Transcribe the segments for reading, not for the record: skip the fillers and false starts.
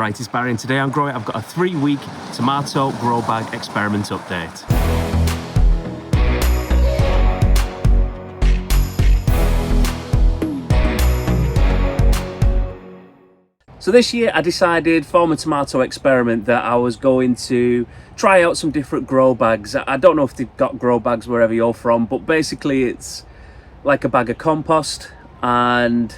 Alright, it's Barry and today on Grow It I've got a 3-week tomato grow bag experiment update. So this year I decided for my tomato experiment that I was going to try out some different grow bags. I don't know if they've got grow bags wherever you're from, but basically it's like a bag of compost and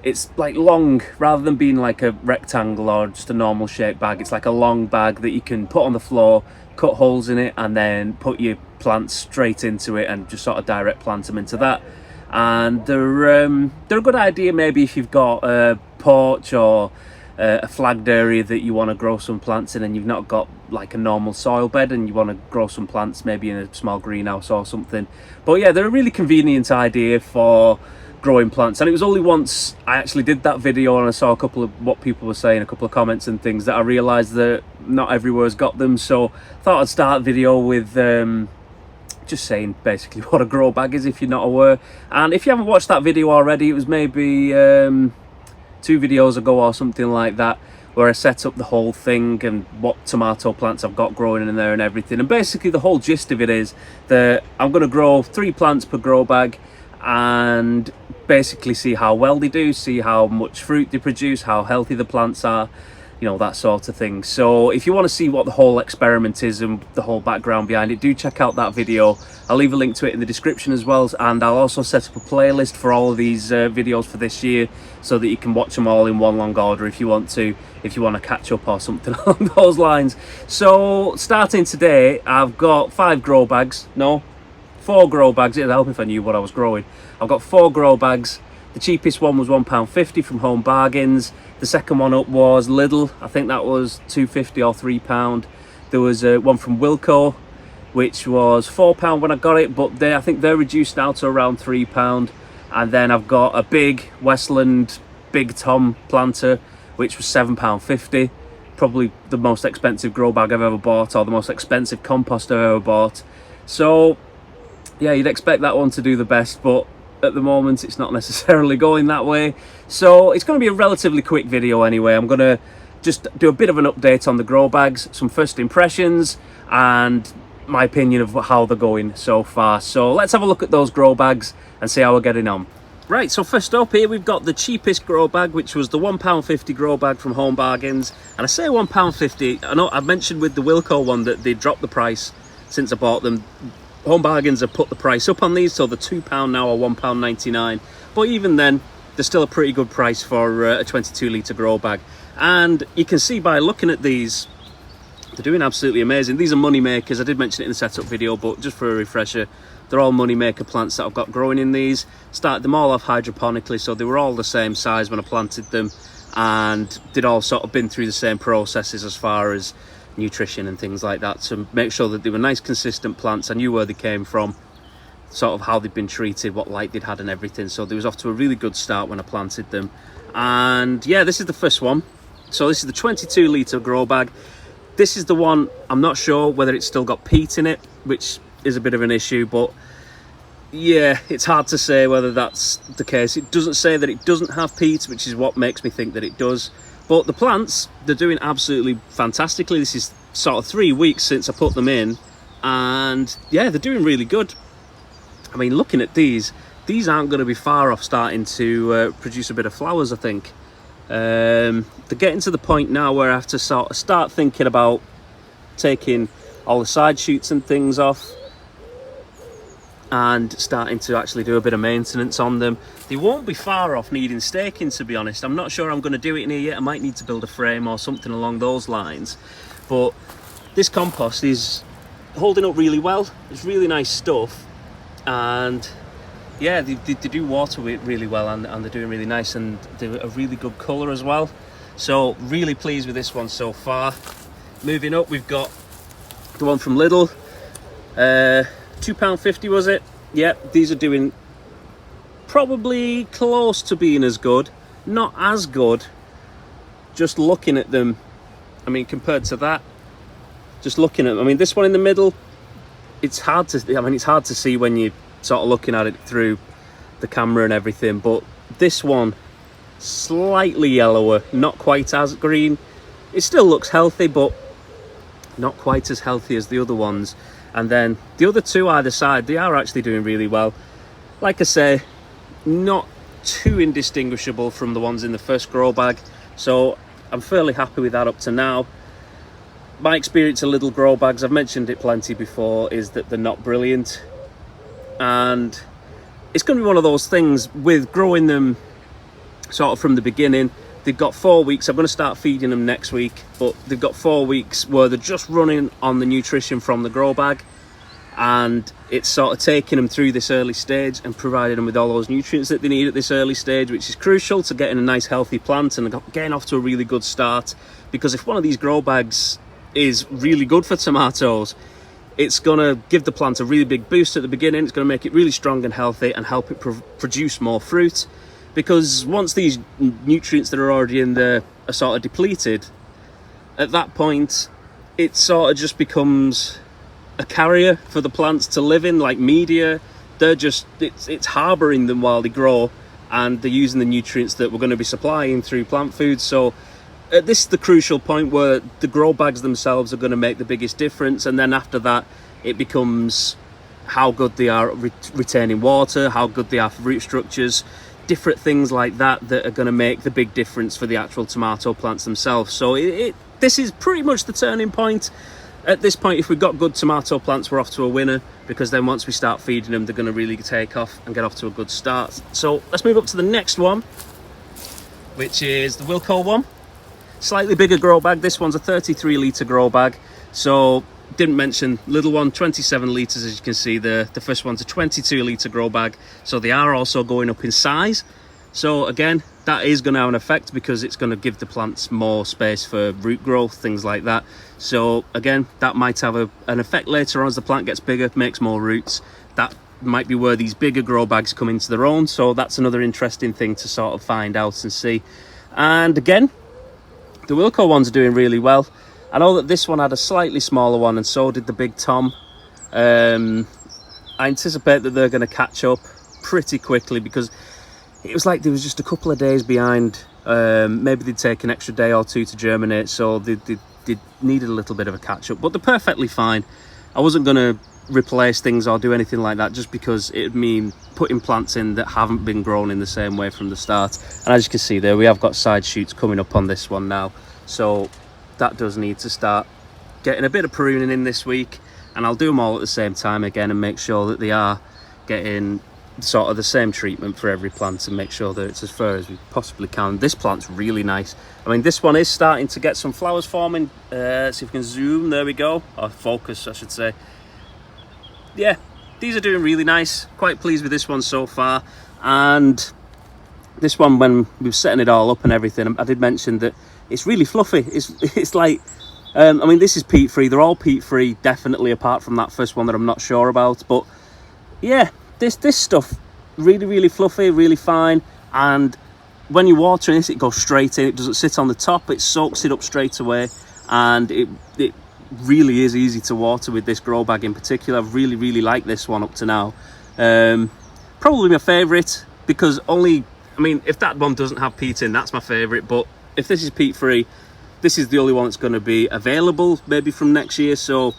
it's like long, rather than being like a rectangle or just a normal shaped bag. It's like a long bag that you can put on the floor, cut holes in it and then put your plants straight into it and just sort of direct plant them into that. And they're a good idea maybe if you've got a porch or a flagged area that you want to grow some plants in and you've not got like a normal soil bed and you want to grow some plants maybe in a small greenhouse or something. But yeah, they're a really convenient idea for growing plants, and it was only once I actually did that video and I saw a couple of what people were saying, a couple of comments and things, that I realized that not everywhere's got them. So I thought I'd start the video with just saying basically what a grow bag is if you're not aware. And if you haven't watched that video already, it was maybe 2 videos ago or something like that, where I set up the whole thing and what tomato plants I've got growing in there and everything. And basically the whole gist of it is that I'm going to grow 3 plants per grow bag and basically see how well they do, see how much fruit they produce, how healthy the plants are, you know, that sort of thing. So if you want to see what the whole experiment is and the whole background behind it, do check out that video. I'll leave a link to it in the description as well, and I'll also set up a playlist for all of these videos for this year so that you can watch them all in one long order if you want to catch up or something along those lines. So starting today, I've got 4 grow bags. It'd help if I knew what I was growing. I've got 4 grow bags. The cheapest one was £1.50 from Home Bargains. The second one up was Lidl. I think that was £2.50 or £3. There was one from Wilko, which was £4 when I got it, but I think they're reduced now to around £3. And then I've got a big Westland Big Tom planter, which was £7.50. Probably the most expensive grow bag I've ever bought, or the most expensive compost I've ever bought. So yeah, you'd expect that one to do the best, but at the moment it's not necessarily going that way. So it's going to be a relatively quick video anyway. I'm going to just do a bit of an update on the grow bags, some first impressions and my opinion of how they're going so far. So let's have a look at those grow bags and see how we're getting on. Right, so first up here we've got the cheapest grow bag, which was the £1.50 grow bag from Home Bargains. And I say £1.50, I know I've mentioned with the Wilko one that they dropped the price since I bought them. Home Bargains have put the price up on these, so they're £2 now or £1.99. But even then, they're still a pretty good price for a 22 litre grow bag. And you can see by looking at these, they're doing absolutely amazing. These are money makers. I did mention it in the setup video, but just for a refresher, they're all money maker plants that I've got growing in these. Started them all off hydroponically, so they were all the same size when I planted them, and they'd all sort of been through the same processes as far as nutrition and things like that to make sure that they were nice consistent plants. I knew where they came from, sort of how they'd been treated, what light they'd had and everything. So they was off to a really good start when I planted them. And yeah, this is the first one. So this is the 22 litre grow bag. This is the one, I'm not sure whether it's still got peat in it, which is a bit of an issue, but yeah, it's hard to say whether that's the case. It doesn't say that it doesn't have peat, which is what makes me think that it does. But the plants, they're doing absolutely fantastically. This is sort of 3 weeks since I put them in, and yeah, they're doing really good. I mean, looking at these aren't going to be far off starting to produce a bit of flowers, I think. They're getting to the point now where I have to sort of start thinking about taking all the side shoots and things off and starting to actually do a bit of maintenance on them. They won't be far off needing staking, to be honest. I'm not sure I'm going to do it in here yet. I might need to build a frame or something along those lines. But this compost is holding up really well. It's really nice stuff. And yeah, they do water it really well, and they're doing really nice, and they're a really good colour as well. So really pleased with this one so far. Moving up, we've got the one from Lidl. £2.50 was it? Yep, these are doing probably close to being as good. Not as good, just looking at them. I mean, compared to that, just looking at them. I mean, this one in the middle, it's hard to see when you're sort of looking at it through the camera and everything, but this one, slightly yellower, not quite as green. it still looks healthy, but not quite as healthy as the other ones. And then the other two either side, they are actually doing really well. Like I say, not too indistinguishable from the ones in the first grow bag, so I'm fairly happy with that up to now. My experience of Lidl grow bags, I've mentioned it plenty before, is that they're not brilliant, and it's going to be one of those things with growing them sort of from the beginning. They've got 4 weeks. I'm going to start feeding them next week, but they've got 4 weeks where they're just running on the nutrition from the grow bag, and it's sort of taking them through this early stage and providing them with all those nutrients that they need at this early stage, which is crucial to getting a nice healthy plant and getting off to a really good start. Because if one of these grow bags is really good for tomatoes, it's going to give the plant a really big boost at the beginning. It's going to make it really strong and healthy and help it produce more fruit. Because once these nutrients that are already in there are sort of depleted, at that point it sort of just becomes a carrier for the plants to live in, like media. They're just, it's harbouring them while they grow, and they're using the nutrients that we're going to be supplying through plant food. So this is the crucial point where the grow bags themselves are going to make the biggest difference, and then after that it becomes how good they are at retaining water, how good they are for root structures, different things like that that are going to make the big difference for the actual tomato plants themselves. So this is pretty much the turning point. At this point, if we've got good tomato plants, we're off to a winner, because then once we start feeding them, they're going to really take off and get off to a good start. So let's move up to the next one, which is the Wilko one. Slightly bigger grow bag. This one's a 33 litre grow bag. So didn't mention little one, 27 litres, as you can see there. The first one's a 22 litre grow bag. So they are also going up in size. So again, that is going to have an effect, because it's going to give the plants more space for root growth, things like that. So again, that might have an effect later on as the plant gets bigger, makes more roots. That might be where these bigger grow bags come into their own. So that's another interesting thing to sort of find out and see. And again, the Wilko ones are doing really well. I know that this one had a slightly smaller one, and so did the Big Tom. I anticipate that they're going to catch up pretty quickly, because it was like they was just a couple of days behind. Maybe they'd take an extra day or two to germinate, so they needed a little bit of a catch-up. But they're perfectly fine. I wasn't going to replace things or do anything like that, just because it'd mean putting plants in that haven't been grown in the same way from the start. And as you can see there, we have got side shoots coming up on this one now. So that does need to start getting a bit of pruning in this week, and I'll do them all at the same time again and make sure that they are getting sort of the same treatment for every plant, and make sure that it's as fair as we possibly can. This plant's really nice. I mean, this one is starting to get some flowers forming. See if we can zoom. There we go, or focus I should say. Yeah, these are doing really nice. Quite pleased with this one so far. And this one, when we were setting it all up and everything, I did mention that it's really fluffy. It's like, I mean, this is peat free. They're all peat free, definitely, apart from that first one that I'm not sure about. But yeah, this stuff really, really fluffy, really fine. And when you water this, it goes straight in. It doesn't sit on the top. It soaks it up straight away, and it really is easy to water with this grow bag in particular. I've really, really liked this one up to now. Probably my favourite, because I mean, if that one doesn't have peat in, that's my favourite. But if this is peat free, this is the only one that's going to be available maybe from next year. So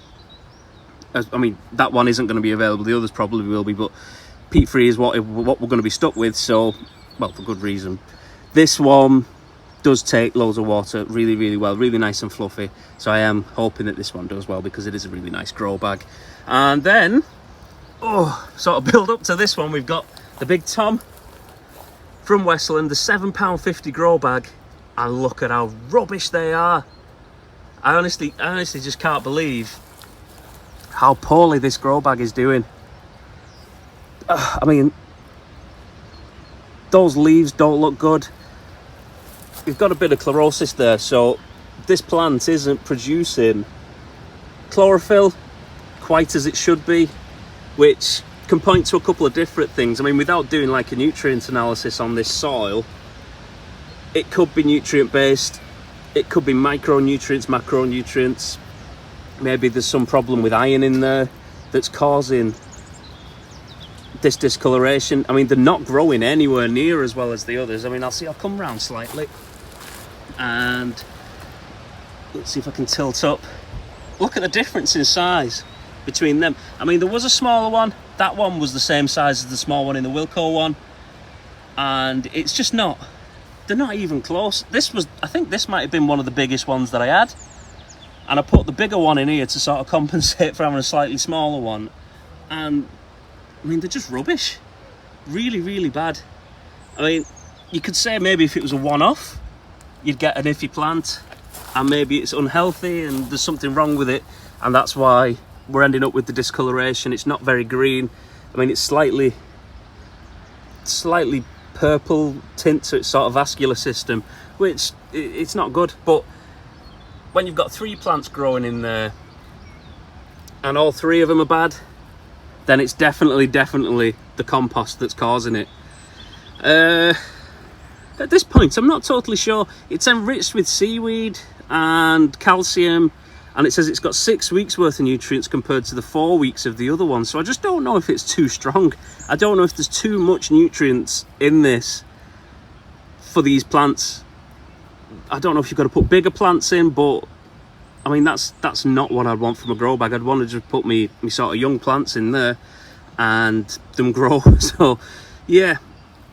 I mean, that one isn't going to be available, the others probably will be, but peat free is what we're going to be stuck with. So, well, for good reason. This one does take loads of water really, really well, really nice and fluffy. So I am hoping that this one does well, because it is a really nice grow bag. And then, sort of build up to this one, we've got the Big Tom from Westland, the £7.50 grow bag. And look at how rubbish they are. I honestly just can't believe how poorly this grow bag is doing. I mean, those leaves don't look good. We've got a bit of chlorosis there, so this plant isn't producing chlorophyll quite as it should be, which can point to a couple of different things. I mean, without doing like a nutrient analysis on this soil, it could be nutrient based, it could be micronutrients, macronutrients. Maybe there's some problem with iron in there that's causing this discoloration. I mean, they're not growing anywhere near as well as the others. I mean, I'll come round slightly, and let's see if I can tilt up. Look at the difference in size between them. I mean, there was a smaller one. That one was the same size as the small one in the Wilko one. And it's just not, they're not even close. I think this might have been one of the biggest ones that I had. And I put the bigger one in here to sort of compensate for having a slightly smaller one. And, I mean, they're just rubbish. Really, really bad. I mean, you could say maybe if it was a one-off, you'd get an iffy plant. And maybe it's unhealthy and there's something wrong with it. And that's why we're ending up with the discoloration. It's not very green. I mean, it's slightly purple tint to its sort of vascular system, which it's not good. But when you've got 3 plants growing in there and all 3 of them are bad, then it's definitely the compost that's causing it. At this point, I'm not totally sure. It's enriched with seaweed and calcium, and it says it's got 6 weeks worth of nutrients compared to the 4 weeks of the other one. So I just don't know if it's too strong. I don't know if there's too much nutrients in this for these plants. I don't know if you've got to put bigger plants in, but I mean, that's not what I'd want from a grow bag. I'd want to just put me sort of young plants in there and them grow. So yeah,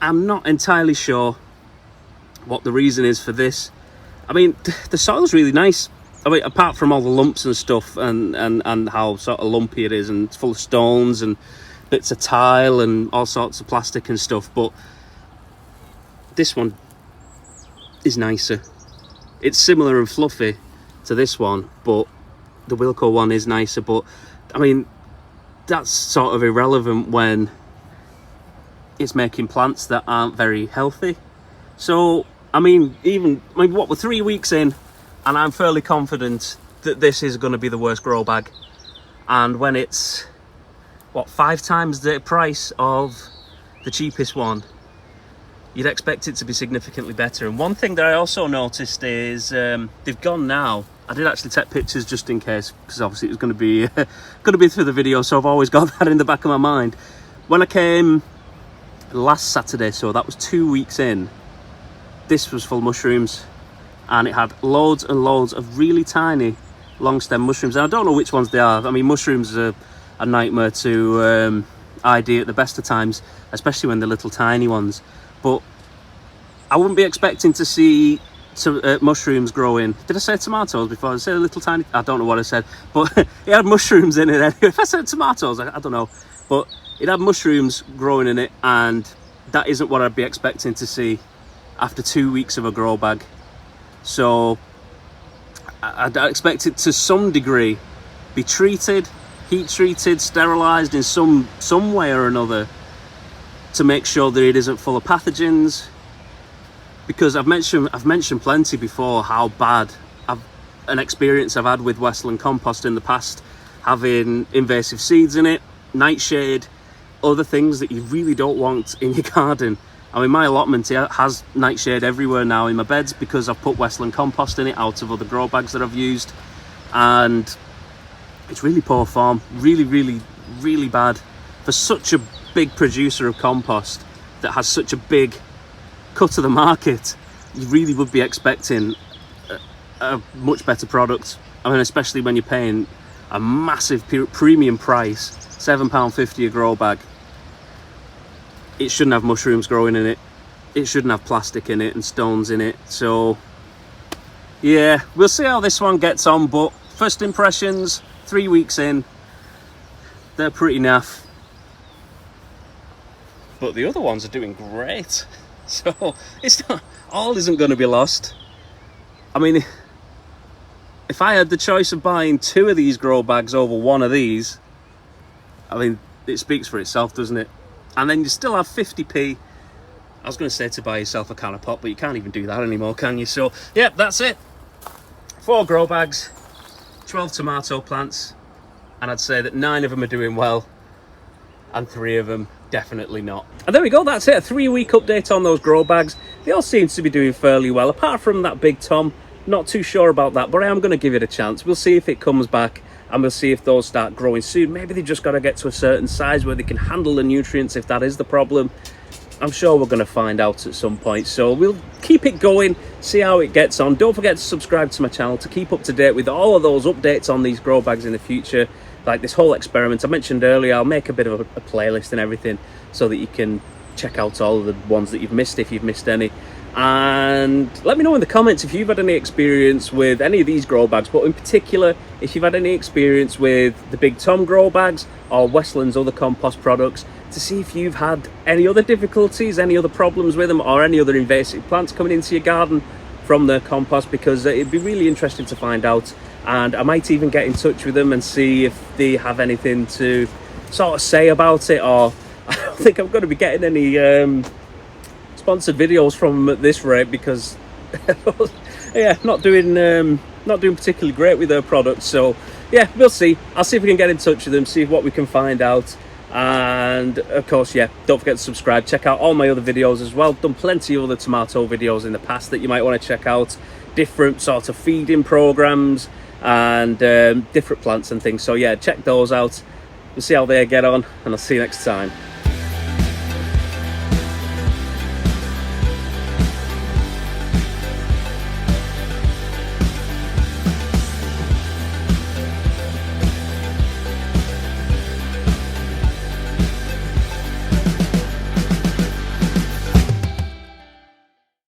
I'm not entirely sure what the reason is for this. I mean, the soil's really nice. I mean, apart from all the lumps and stuff and how sort of lumpy it is and it's full of stones and bits of tile and all sorts of plastic and stuff, but this one is nicer. It's similar and fluffy to this one, but the Wilko one is nicer. But I mean, that's sort of irrelevant when it's making plants that aren't very healthy. So I mean, what, we're 3 weeks in and I'm fairly confident that this is going to be the worst grow bag. And when it's, what, 5 times the price of the cheapest one, you'd expect it to be significantly better. And one thing that I also noticed is they've gone now. I did actually take pictures just in case, because obviously it was going to be through the video, so I've always got that in the back of my mind. When I came last Saturday, so that was 2 weeks in, this was full of mushrooms, and it had loads and loads of really tiny long stem mushrooms. And I don't know which ones they are. I mean, mushrooms are a nightmare to ID at the best of times, especially when they're little tiny ones. But I wouldn't be expecting to see mushrooms growing. Did I say tomatoes before? Did I say little tiny? I don't know what I said, but it had mushrooms in it anyway. If I said tomatoes, I don't know, but it had mushrooms growing in it, and that isn't what I'd be expecting to see after 2 weeks of a grow bag. So I'd expect it to some degree be treated, heat treated, sterilized in some way or another to make sure that it isn't full of pathogens. Because I've mentioned plenty before how bad an experience I've had with Westland compost in the past, having invasive seeds in it, nightshade, other things that you really don't want in your garden. I mean, my allotment here has nightshade everywhere now in my beds because I've put Westland compost in it out of other grow bags that I've used, and it's really poor form, really, really, really bad for such a big producer of compost that has such a big cut of the market. You really would be expecting a much better product. I mean, especially when you're paying a massive premium price, £7.50 a grow bag. It shouldn't have mushrooms growing in it. It shouldn't have plastic in it and stones in it. So yeah, we'll see how this one gets on, but first impressions, 3 weeks in, they're pretty naff. But the other ones are doing great. So it's not, all isn't going to be lost. I mean, if I had the choice of buying 2 of these grow bags over 1 of these, I mean, it speaks for itself, doesn't it? And then you still have 50p. I was going to say to buy yourself a can of pop, but you can't even do that anymore, can you? So yeah, that's it. 4 grow bags, 12 tomato plants, and I'd say that 9 of them are doing well and 3 of them definitely not. And there we go, that's it, a 3-week update on those grow bags. They all seem to be doing fairly well, apart from that Big Tom. Not too sure about that, but I am going to give it a chance. We'll see if it comes back, and we'll see if those start growing soon. Maybe they've just got to get to a certain size where they can handle the nutrients, if that is the problem. I'm sure we're going to find out at some point. So we'll keep it going, see how it gets on. Don't forget to subscribe to my channel to keep up to date with all of those updates on these grow bags in the future. Like this whole experiment I mentioned earlier, I'll make a bit of a playlist and everything so that you can check out all of the ones that you've missed, if you've missed any. And let me know in the comments if you've had any experience with any of these grow bags, but in particular if you've had any experience with the Big Tom grow bags or Westland's other compost products, to see if you've had any other difficulties, any other problems with them, or any other invasive plants coming into your garden from their compost, because it'd be really interesting to find out. And I might even get in touch with them and see if they have anything to sort of say about it. Or I don't think I'm going to be getting any sponsored videos from them at this rate, because yeah, not doing particularly great with their products. So yeah, we'll see. I'll see if we can get in touch with them, see what we can find out. And of course, yeah, don't forget to subscribe. Check out all my other videos as well. Done plenty of other tomato videos in the past that you might want to check out, different sort of feeding programs and different plants and things. So yeah, check those out. We'll see how they get on, and I'll see you next time.